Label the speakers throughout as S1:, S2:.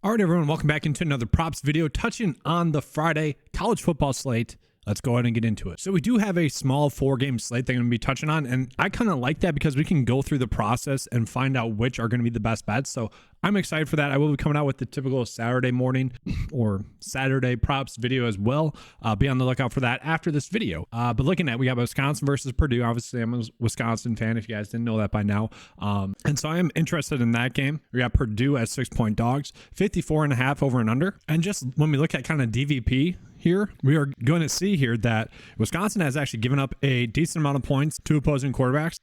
S1: All right, everyone, welcome back into another props video touching on the Friday college football slate. Let's go ahead and get into it. So we do have a small 4-game slate that I'm going to be touching on, and I kind of like that because we can go through the process and find out which are going to be the best bets. So I'm excited for that. I will be coming out with the typical Saturday morning or Saturday props video as well. Be on the lookout for that after this video. But looking at, we got Wisconsin versus Purdue. Obviously, I'm a Wisconsin fan if you guys didn't know that by now. And so I am interested in that game. We got Purdue as 6-point dogs, 54.5 over and under. And just when we look at kind of DVP here, we are going to see here that Wisconsin has actually given up a decent amount of points to opposing quarterbacks,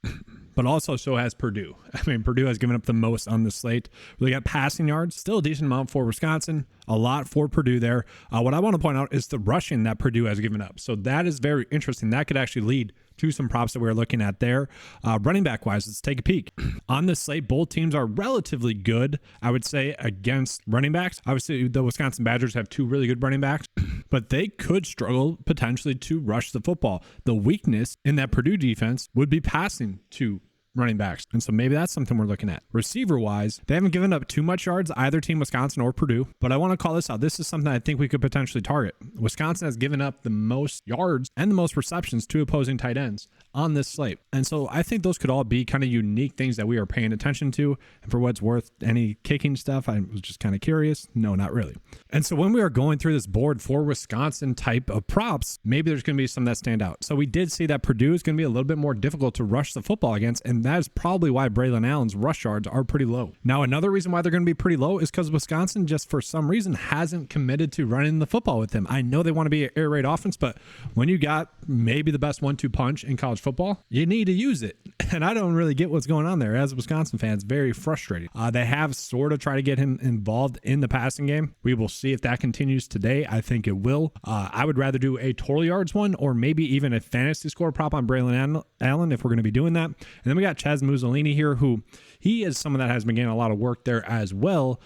S1: but also so has Purdue. I mean, Purdue has given up the most on the slate. We got passing yards, still a decent amount for Wisconsin, a lot for Purdue there. What I want to point out is the rushing that Purdue has given up. So that is very interesting. That could actually lead to some props that we're looking at there. Running back wise, let's take a peek. On this slate, both teams are relatively good, I would say, against running backs. Obviously, the Wisconsin Badgers have 2 really good running backs, but they could struggle potentially to rush the football. The weakness in that Purdue defense would be passing to running backs. And so maybe that's something we're looking at. Receiver wise, they haven't given up too much yards, either team, Wisconsin or Purdue, but I want to call this out. This is something I think we could potentially target. Wisconsin has given up the most yards and the most receptions to opposing tight ends on this slate. And so I think those could all be kind of unique things that we are paying attention to. And for what's worth, any kicking stuff, I was just kind of curious. No, not really. And so when we are going through this board for Wisconsin type of props, maybe there's going to be some that stand out. So we did see that Purdue is going to be a little bit more difficult to rush the football against, and that is probably why Braylon Allen's rush yards are pretty low. Now, another reason why they're going to be pretty low is because Wisconsin just for some reason hasn't committed to running the football with him. I know they want to be an air raid offense, but when you got maybe the best 1-2 punch in college football, you need to use it. And I don't really get what's going on there. As a Wisconsin fan, it's very frustrating. They have sort of tried to get him involved in the passing game. We will see if that continues today. I think it will. I would rather do a total yards one or maybe even a fantasy score prop on Braylon Allen if we're going to be doing that. And then we got Chaz Mussolini here, who he is someone that has been getting a lot of work there as well.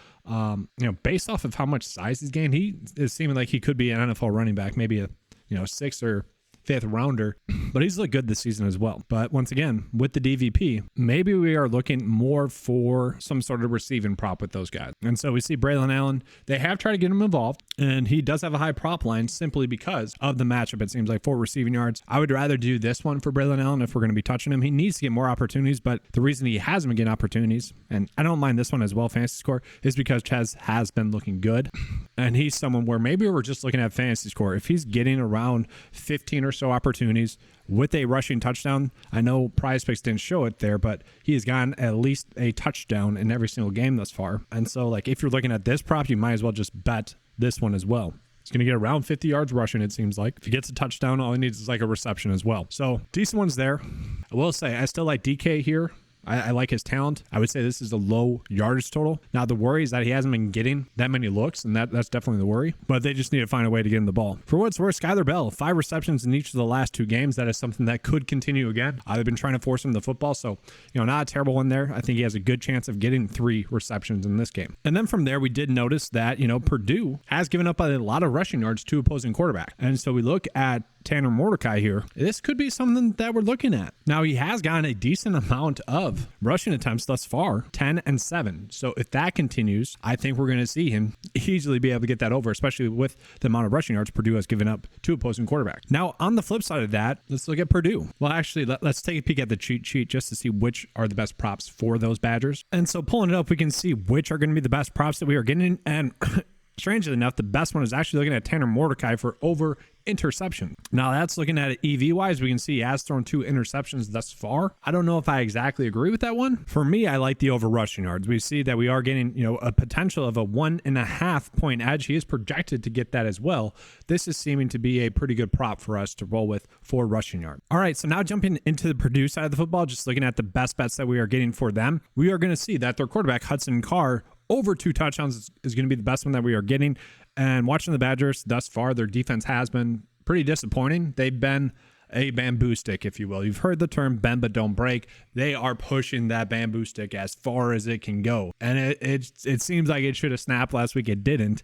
S1: Based off of how much size he's gained, he is seeming like he could be an NFL running back, maybe a 6th or 5th rounder, but he's looked good this season as well. But once again, with the DVP, maybe we are looking more for some sort of receiving prop with those guys. And so we see Braylon Allen, they have tried to get him involved, and he does have a high prop line simply because of the matchup. It seems like 4 receiving yards. I would rather do this one for Braylon Allen if we're going to be touching him. He needs to get more opportunities, but the reason he hasn't been getting opportunities, and I don't mind this one as well, fantasy score, is because Chaz has been looking good. And he's someone where maybe we're just looking at fantasy score. If he's getting around 15 or so opportunities with a rushing touchdown, I know PrizePicks didn't show it there, but he has gotten at least a touchdown in every single game thus far. And so like if you're looking at this prop, you might as well just bet this one as well. He's going to get around 50 yards rushing, it seems like. If he gets a touchdown, all he needs is like a reception as well. So decent ones there. I will say I still like DK here. I like his talent. I would say this is a low yardage total. Now, the worry is that he hasn't been getting that many looks, and that's definitely the worry. But they just need to find a way to get him the ball. For what's worth, Skyler Bell, 5 receptions in each of the last 2 games. That is something that could continue again. They've been trying to force him the football, so not a terrible one there. I think he has a good chance of getting 3 receptions in this game. And then from there, we did notice that Purdue has given up a lot of rushing yards to opposing quarterback. And so we look at Tanner Mordecai here. This could be something that we're looking at. Now, he has gotten a decent amount of rushing attempts thus far, 10 and 7. So if that continues, I think we're going to see him easily be able to get that over, especially with the amount of rushing yards Purdue has given up to opposing quarterback. Now, on the flip side of that, let's look at Purdue. Well, actually, let's take a peek at the cheat sheet just to see which are the best props for those Badgers. And so pulling it up, we can see which are going to be the best props that we are getting. And strangely enough, the best one is actually looking at Tanner Mordecai for over interception. Now that's looking at it EV wise. We can see he has thrown 2 interceptions thus far. I don't know if I exactly agree with that one. For me, I like the over rushing yards. We see that we are getting, a potential of a 1.5 point edge. He is projected to get that as well. This is seeming to be a pretty good prop for us to roll with for rushing yard. All right. So now jumping into the Purdue side of the football, just looking at the best bets that we are getting for them, we are going to see that their quarterback Hudson Carr over 2 touchdowns is going to be the best one that we are getting. And watching the Badgers thus far, their defense has been pretty disappointing. They've been a bamboo stick, if you will. You've heard the term bend but don't break. They are pushing that bamboo stick as far as it can go. And it seems like it should have snapped last week. It didn't.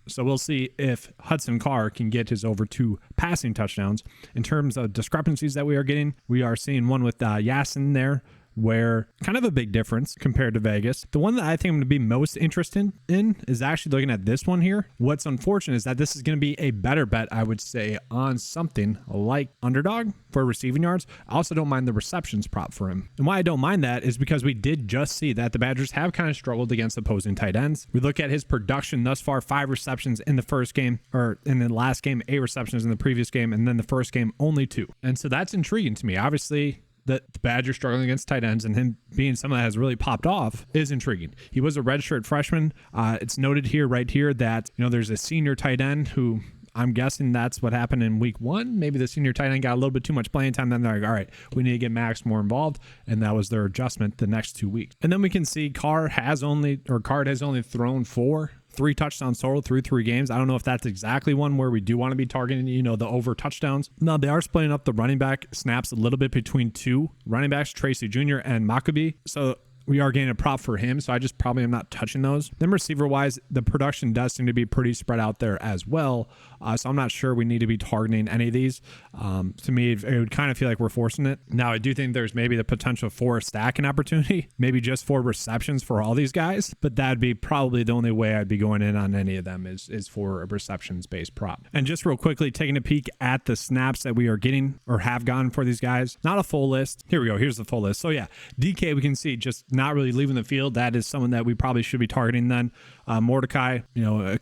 S1: So we'll see if Hudson Carr can get his over 2 passing touchdowns. In terms of discrepancies that we are getting, we are seeing one with Yasin there. where kind of a big difference compared to Vegas. The one that I think I'm going to be most interested in is actually looking at this one here. What's unfortunate is that this is going to be a better bet, I would say, on something like underdog for receiving yards. I also don't mind the receptions prop for him. And why I don't mind that is because we did just see that the Badgers have kind of struggled against opposing tight ends. We look at his production thus far, 5 receptions in the first game, or in the last game, 8 receptions in the previous game, and then the first game, only 2. And so that's intriguing to me. Obviously, the Badgers struggling against tight ends and him being someone that has really popped off is intriguing. He was a redshirt freshman. It's noted here, right here, that, you know, there's a senior tight end who I'm guessing that's what happened in week 1. Maybe the senior tight end got a little bit too much playing time. Then they're like, all right, we need to get Max more involved. And that was their adjustment the next 2 weeks. And then we can see Card has only thrown 3 touchdowns total through 3 games. I don't know if that's exactly one where we do want to be targeting, you know, the over touchdowns. Now, they are splitting up the running back snaps a little bit between 2 running backs, Tracy Jr. and Maccabi. So we are getting a prop for him, so I just probably am not touching those. Then receiver-wise, the production does seem to be pretty spread out there as well, so I'm not sure we need to be targeting any of these. To me, it would kind of feel like we're forcing it. Now, I do think there's maybe the potential for a stacking opportunity, maybe just for receptions for all these guys, but that'd be probably the only way I'd be going in on any of them is for a receptions-based prop. And just real quickly, taking a peek at the snaps that we are getting or have gotten for these guys. Not a full list. Here we go. Here's the full list. So yeah, DK, we can see just not really leaving the field. That is someone that we probably should be targeting then. Mordecai, you know,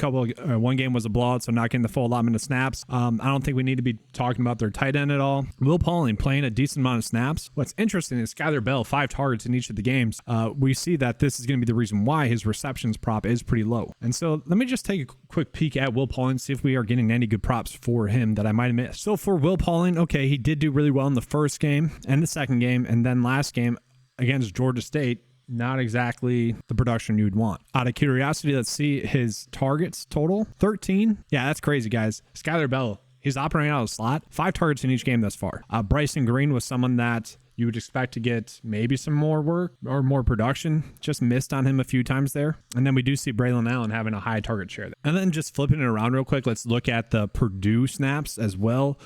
S1: one game was a blowout, so not getting the full allotment of snaps. I don't think we need to be talking about their tight end at all. Will Pauling playing a decent amount of snaps. What's interesting is Skyler Bell, 5 targets in each of the games. We see that this is going to be the reason why his receptions prop is pretty low. And so let me just take a quick peek at Will Pauling, see if we are getting any good props for him that I might have missed. So for Will Pauling, okay, he did do really well in the first game and the second game, and then last game against Georgia State, not exactly the production you'd want. Out of curiosity, let's see his targets total. 13. Yeah, that's crazy, guys. Skyler Bell, he's operating out of the slot. 5 targets in each game thus far. Bryson Green was someone that you would expect to get maybe some more work or more production. Just missed on him a few times there. And then we do see Braylon Allen having a high target share there. And then just flipping it around real quick, let's look at the Purdue snaps as well.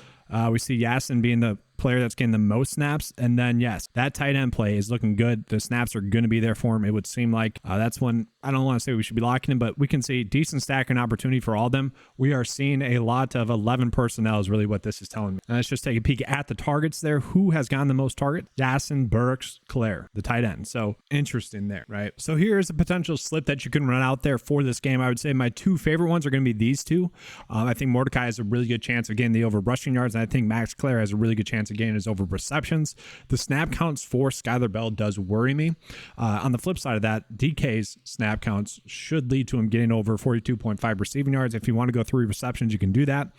S1: We see Yasin being the player that's getting the most snaps. And then, yes, that tight end play is looking good. The snaps are going to be there for him. It would seem like that's when I don't want to say we should be locking him, but we can see decent stacking opportunity for all of them. We are seeing a lot of 11 personnel is really what this is telling me. And let's just take a peek at the targets there. Who has gotten the most target? Yasin, Burks, Claire, the tight end. So interesting there, right? So here's a potential slip that you can run out there for this game. I would say my 2 favorite ones are going to be these 2. I think Mordecai has a really good chance of getting the over rushing yards, and I think Max Claire has a really good chance of getting his over receptions. The snap counts for Skyler Bell does worry me. On the flip side of that, DK's snap counts should lead to him getting over 42.5 receiving yards. If you want to go 3 receptions, you can do that.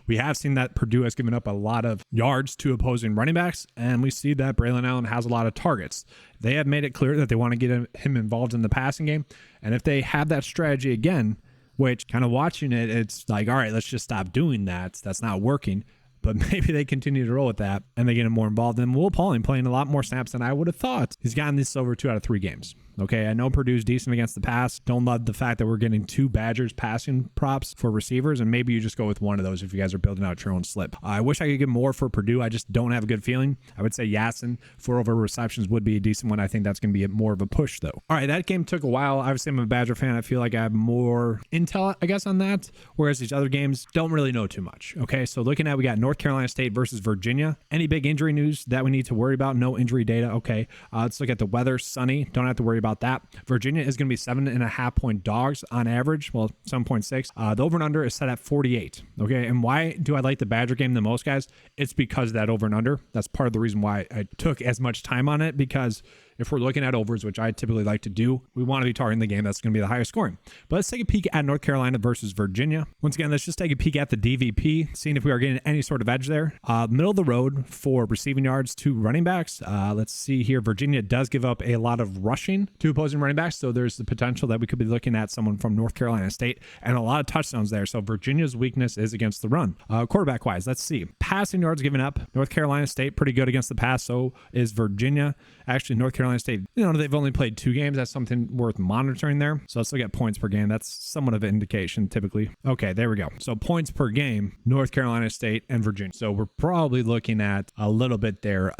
S1: We have seen that Purdue has given up a lot of yards to opposing running backs, and we see that Braylon Allen has a lot of targets. They have made it clear that they want to get him involved in the passing game, and if they have that strategy again, which kind of watching it, it's like, all right, let's just stop doing that. That's not working. But maybe they continue to roll with that and they get him more involved. And Will Pauling playing a lot more snaps than I would have thought. He's gotten this over 2 out of 3 games. Okay, I know Purdue's decent against the pass. Don't love the fact that we're getting 2 Badgers passing props for receivers, and maybe you just go with one of those if you guys are building out your own slip. I wish I could get more for Purdue. I just don't have a good feeling. I would say Yasin for over receptions would be a decent one. I think that's going to be more of a push, though. All right, that game took a while. Obviously, I'm a Badger fan. I feel like I have more intel, I guess, on that, whereas these other games don't really know too much. Okay, so looking at, we got North Carolina State versus Virginia. Any big injury news that we need to worry about? No injury data. Okay, let's look at the weather. Sunny. Don't have to worry about that. Virginia is going to be 7.5 point dogs on average. Well, 7.6. The over and under is set at 48. Okay. And why do I like the Badger game the most, guys? It's because of that over and under. That's part of the reason why I took as much time on it, because if we're looking at overs, which I typically like to do, we want to be targeting the game that's going to be the highest scoring. But let's take a peek at North Carolina versus Virginia. Once again, let's just take a peek at the DVP, seeing if we are getting any sort of edge there. Middle of the road for receiving yards to running backs. Let's see here. Virginia does give up a lot of rushing to opposing running backs, so there's the potential that we could be looking at someone from North Carolina State, and a lot of touchdowns there. So Virginia's weakness is against the run. Quarterback-wise, let's see. Passing yards given up. North Carolina State pretty good against the pass, so is Virginia. Actually, North Carolina State, they've only played 2 games. That's something worth monitoring there. So let's look at points per game. That's somewhat of an indication typically. Okay, there we go. So points per game, North Carolina State and Virginia. So we're probably looking at a little bit there.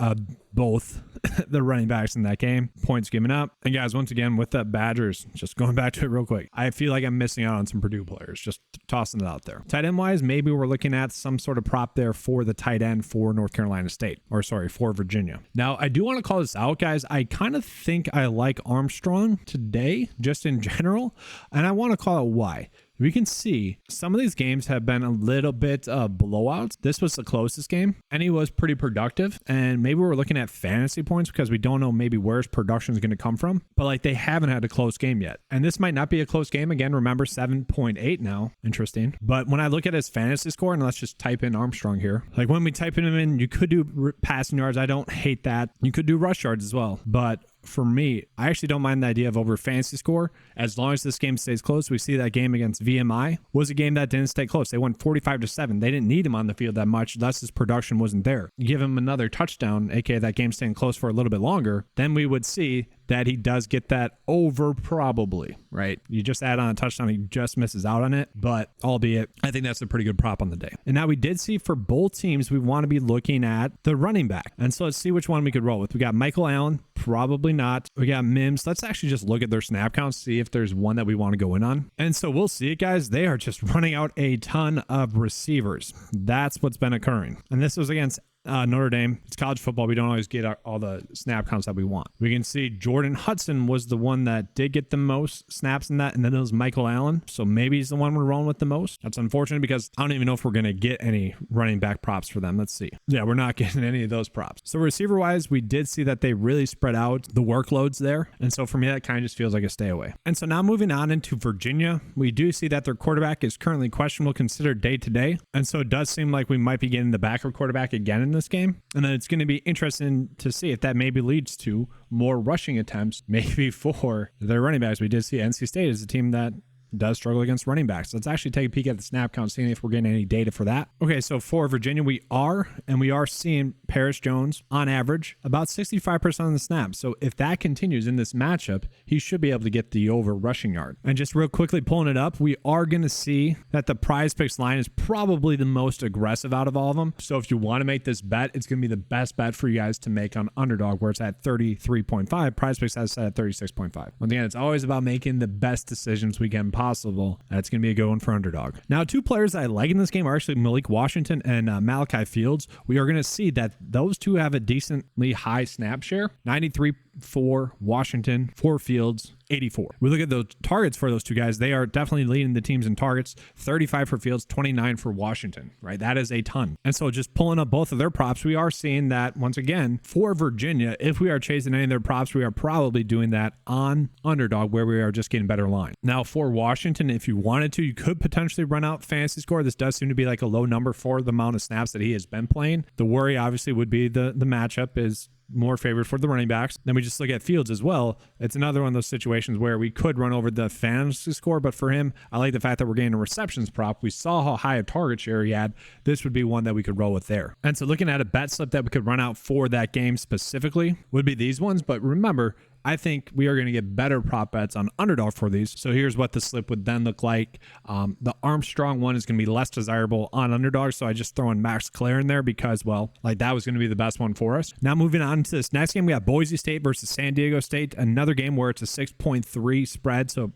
S1: both the running backs in that game. Points given up. And guys, once again, with the Badgers, just going back to it real quick, I feel like I'm missing out on some Purdue players. Just tossing it out there. Tight end wise, maybe we're looking at some sort of prop there for the tight end for North Carolina State, or sorry, for Virginia. Now, I do want to call this out, guys. I kind of think I like Armstrong today, just in general, and I want to call out why. We can see some of these games have been a little bit blowouts. This was the closest game, and he was pretty productive. And maybe we're looking at fantasy points because we don't know maybe where his production is going to come from. But like they haven't had a close game yet. And this might not be a close game. Again, remember 7.8 now. Interesting. But when I look at his fantasy score, and let's just type in Armstrong here. Like when we type him in, you could do passing yards. I don't hate that. You could do rush yards as well. But for me, I actually don't mind the idea of over fantasy score as long as this game stays close. We see that game against VMI was a game that didn't stay close. They won 45-7. They didn't need him on the field that much, thus his production wasn't there. You give him another touchdown, aka that game staying close for a little bit longer, then we would see that he does get that over probably, right? You just add on a touchdown, he just misses out on it, but albeit, I think that's a pretty good prop on the day. And now we did see for both teams, we want to be looking at the running back. And so let's see which one we could roll with. We got Michael Allen, probably not. We got Mims. Let's actually just look at their snap counts, see if there's one that we want to go in on. And so we'll see it, guys. They are just running out a ton of receivers. That's what's been occurring. And this was against Notre Dame. It's college football. We don't always get all the snap counts that we want. We can see Jordan Hudson was the one that did get the most snaps in that, and then it was Michael Allen. So maybe he's the one we're rolling with the most. That's unfortunate because I don't even know if we're going to get any running back props for them. Let's see. Yeah, we're not getting any of those props. So receiver wise, we did see that they really spread out the workloads there. And so for me, that kind of just feels like a stay away. And so now moving on into Virginia, we do see that their quarterback is currently questionable, considered day to day. And so it does seem like we might be getting the backup quarterback again in this game. And then it's going to be interesting to see if that maybe leads to more rushing attempts, maybe for their running backs. We did see NC State is a team that does struggle against running backs. Let's actually take a peek at the snap count, seeing if we're getting any data for that. Okay, so for Virginia, we are seeing Paris Jones on average about 65% of the snaps. So if that continues in this matchup, he should be able to get the over rushing yard. And just real quickly pulling it up, we are going to see that the PrizePicks line is probably the most aggressive out of all of them. So if you want to make this bet, it's going to be the best bet for you guys to make on Underdog, where it's at 33.5. PrizePicks has set at 36.5. Once again, it's always about making the best decisions we can possible. That's going to be a good one for Underdog. Now, two players that I like in this game are actually Malik Washington and Malachi Fields. We are going to see that those two have a decently high snap share. 93 for Washington, for Fields, 84. We look at those targets for those two guys. They are definitely leading the teams in targets. 35 for Fields, 29 for Washington, right? That is a ton. And so just pulling up both of their props, we are seeing that once again for Virginia, if we are chasing any of their props, we are probably doing that on Underdog, where we are just getting better line. Now for Washington, if you wanted to, you could potentially run out fantasy score. This does seem to be like a low number for the amount of snaps that he has been playing. The worry obviously would be the matchup is more favored for the running backs. Then we just look at Fields as well. It's another one of those situations where we could run over the fantasy score, but for him, I like the fact that we're getting a receptions prop. We saw how high a target share he had. This would be one that we could roll with there. And so looking at a bet slip that we could run out for that game specifically would be these ones. But remember, I think we are going to get better prop bets on Underdog for these. So here's what the slip would then look like. The Armstrong one is going to be less desirable on Underdog. So I just throw in Max Clare in there because, well, like that was going to be the best one for us. Now moving on to this next game, we have Boise State versus San Diego State. Another game where it's a 6.3 spread. So,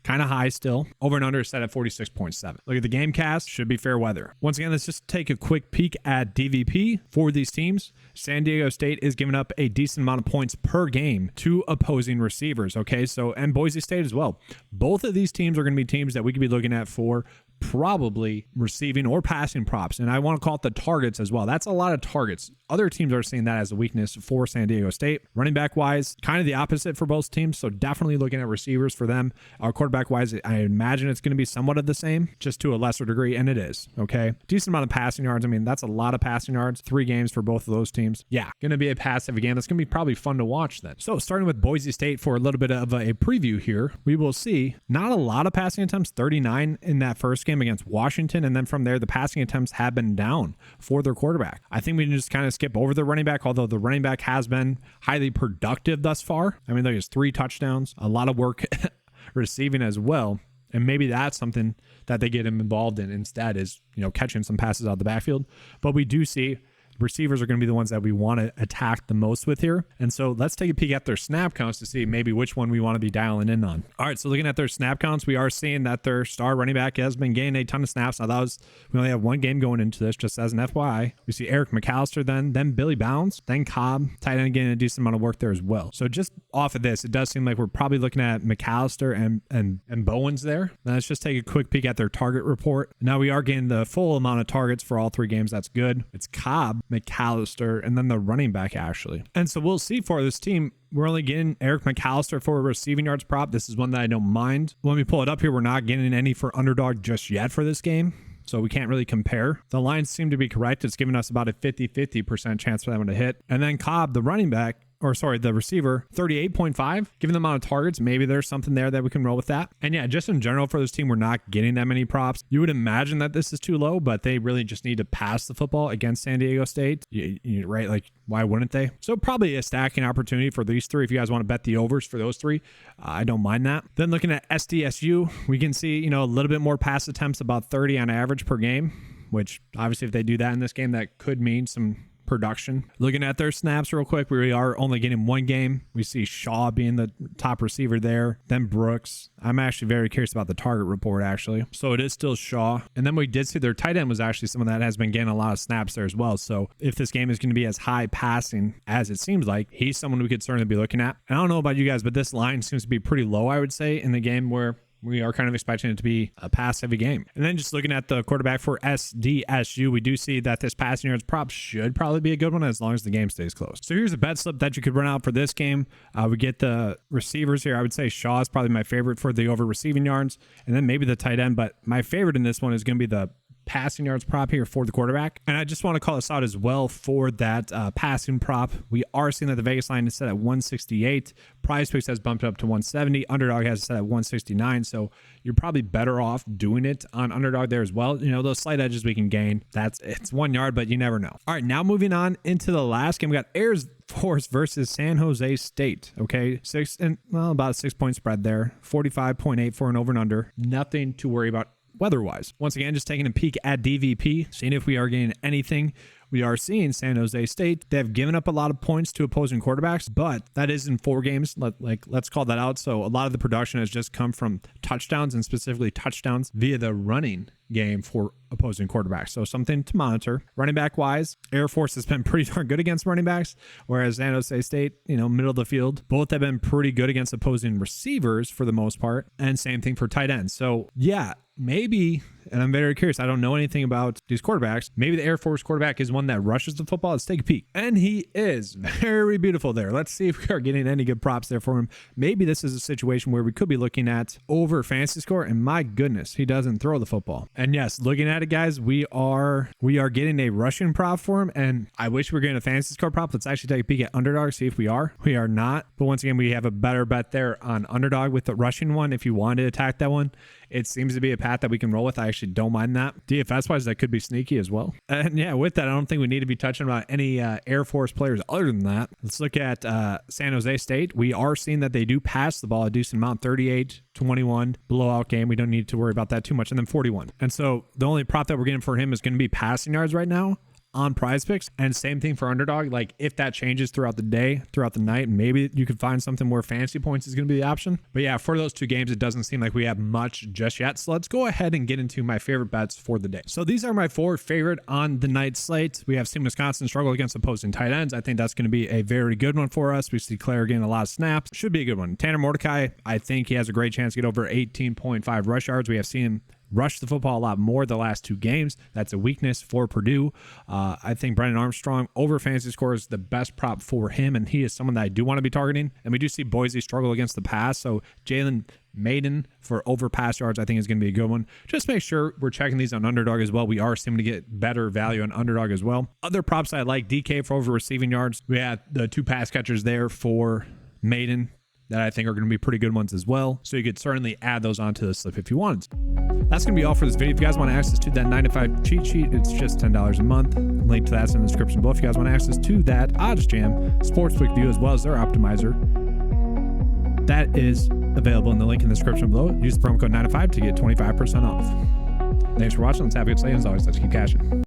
S1: kind of high still. Over and under is set at 46.7. Look at the game cast. Should be fair weather. Once again, let's just take a quick peek at DVP for these teams. San Diego State is giving up a decent amount of points per game to opposing receivers. Okay, so and Boise State as well. Both of these teams are going to be teams that we could be looking at for probably receiving or passing props. And I want to call it the targets as well. That's a lot of targets. Other teams are seeing that as a weakness for San Diego State. Running back wise, kind of the opposite for both teams. So definitely looking at receivers for them. Our quarterback wise, I imagine it's going to be somewhat of the same, just to a lesser degree. And it is. Okay. Decent amount of passing yards. I mean, that's a lot of passing yards. 3 games for both of those teams. Yeah. Going to be a passive game. That's going to be probably fun to watch then. So starting with Boise State for a little bit of a preview here, we will see not a lot of passing attempts, 39 in that first game against Washington, and then from there the passing attempts have been down for their quarterback. I think we can just kind of skip over the running back, although the running back has been highly productive thus far. I mean, there's 3 touchdowns, a lot of work receiving as well, and maybe that's something that they get him involved in instead is catching some passes out of the backfield. But we do see receivers are going to be the ones that we want to attack the most with here. And so let's take a peek at their snap counts to see maybe which one we want to be dialing in on. All right, so looking at their snap counts, we are seeing that their star running back has been gaining a ton of snaps. Now we only have one game going into this, just as an FYI. We see Eric McAllister, then Billy Bounds, then Cobb, tight end getting a decent amount of work there as well. So just off of this, it does seem like we're probably looking at McAllister and Bowens there. Now let's just take a quick peek at their target report. Now we are getting the full amount of targets for all three games. That's good. It's Cobb, McAllister, and then the running back Ashley. And so we'll see for this team. We're only getting Eric McAllister for a receiving yards prop. This is one that I don't mind. When we pull it up here, we're not getting any for underdog just yet for this game, so we can't really compare. The lines seem to be correct. It's giving us about a 50% chance for that one to hit. And then Cobb, the running back, the receiver, 38.5. Given the amount of targets, maybe there's something there that we can roll with that. And yeah, just in general for this team, we're not getting that many props. You would imagine that this is too low, but they really just need to pass the football against San Diego State, right? Like, why wouldn't they? So probably a stacking opportunity for these three. If you guys want to bet the overs for those three, I don't mind that. Then looking at SDSU, we can see, a little bit more pass attempts, about 30 on average per game, which obviously if they do that in this game, that could mean some production. Looking at their snaps real quick, we are only getting one game. We see Shaw being the top receiver there, then Brooks. I'm actually very curious about the target report, actually. So it is still Shaw. And then we did see their tight end was actually someone that has been getting a lot of snaps there as well. So if this game is going to be as high passing as it seems like, he's someone we could certainly be looking at. And I don't know about you guys, but this line seems to be pretty low, I would say, in the game where we are kind of expecting it to be a pass-heavy game. And then just looking at the quarterback for SDSU, we do see that this passing yards prop should probably be a good one as long as the game stays close. So here's a bet slip that you could run out for this game. We get the receivers here. I would say Shaw is probably my favorite for the over receiving yards, and then maybe the tight end. But my favorite in this one is going to be the passing yards prop here for the quarterback. And I just want to call this out as well for that passing prop. We are seeing that the Vegas line is set at 168. PrizePicks has bumped up to 170. Underdog has it set at 169. So you're probably better off doing it on Underdog there as well. Those slight edges we can gain. It's 1 yard, but you never know. All right, now moving on into the last game, we got Air Force versus San Jose State. Okay, about a 6-point spread there. 45.8 for an over and under. Nothing to worry about weather-wise. Once again, just taking a peek at DVP, seeing if we are getting anything. We are seeing San Jose State. They have given up a lot of points to opposing quarterbacks, but that is in 4 games. Let's call that out. So a lot of the production has just come from touchdowns, and specifically touchdowns via the running game for opposing quarterbacks. So something to monitor. Running back wise, Air Force has been pretty darn good against running backs, whereas San Jose State, middle of the field, both have been pretty good against opposing receivers for the most part, and same thing for tight ends. So yeah, maybe, and I'm very curious, I don't know anything about these quarterbacks, maybe the Air Force quarterback is one that rushes the football. Let's take a peek. And he is very beautiful there. Let's see if we are getting any good props there for him. Maybe this is a situation where we could be looking at over fantasy score, and my goodness, he doesn't throw the football. And yes, looking at it, guys, we are getting a rushing prop for him, and I wish we were getting a fantasy score prop. Let's actually take a peek at Underdog, see if we are. We are not, but once again, we have a better bet there on Underdog with the rushing one. If you wanted to attack that one, it seems to be a path that we can roll with. I actually don't mind that. DFS wise, that could be sneaky as well. And yeah, with that, I don't think we need to be touching about any Air Force players other than that. Let's look at San Jose State. We are seeing that they do pass the ball a decent amount, 38-21 blowout game. We don't need to worry about that too much. And then 41. And so the only prop that we're getting for him is going to be passing yards right now on PrizePicks, and same thing for Underdog. Like, if that changes throughout the day, throughout the night, maybe you could find something where fantasy points is going to be the option. But yeah, for those 2 games, it doesn't seem like we have much just yet. So let's go ahead and get into my favorite bets for the day. So these are my 4 favorite on the night slate. We have seen Wisconsin struggle against opposing tight ends. I think that's going to be a very good one for us. We see Claire getting a lot of snaps. Should be a good one. Tanner Mordecai, I think he has a great chance to get over 18.5 rush yards. We have seen him rush the football a lot more the last 2 games. That's a weakness for Purdue. I think Brennan Armstrong over fantasy score is the best prop for him, and he is someone that I do want to be targeting. And we do see Boise struggle against the pass, so Jalen Maiden for over pass yards I think is going to be a good one. Just make sure we're checking these on Underdog as well. We are seeming to get better value on Underdog as well. Other props I like, DK for over receiving yards. We had the 2 pass catchers there for Maiden that I think are going to be pretty good ones as well. So you could certainly add those onto the slip if you wanted. That's going to be all for this video. If you guys want access to that 9-to-5 cheat sheet, it's just $10 a month. Link to that's in the description below. If you guys want access to that ODDSJAM Sportsbook View as well as their optimizer, that is available in the link in the description below. Use the promo code 9-to-5 to get 25% off. Thanks for watching. Let's have a good slate. As always, let's keep cashing.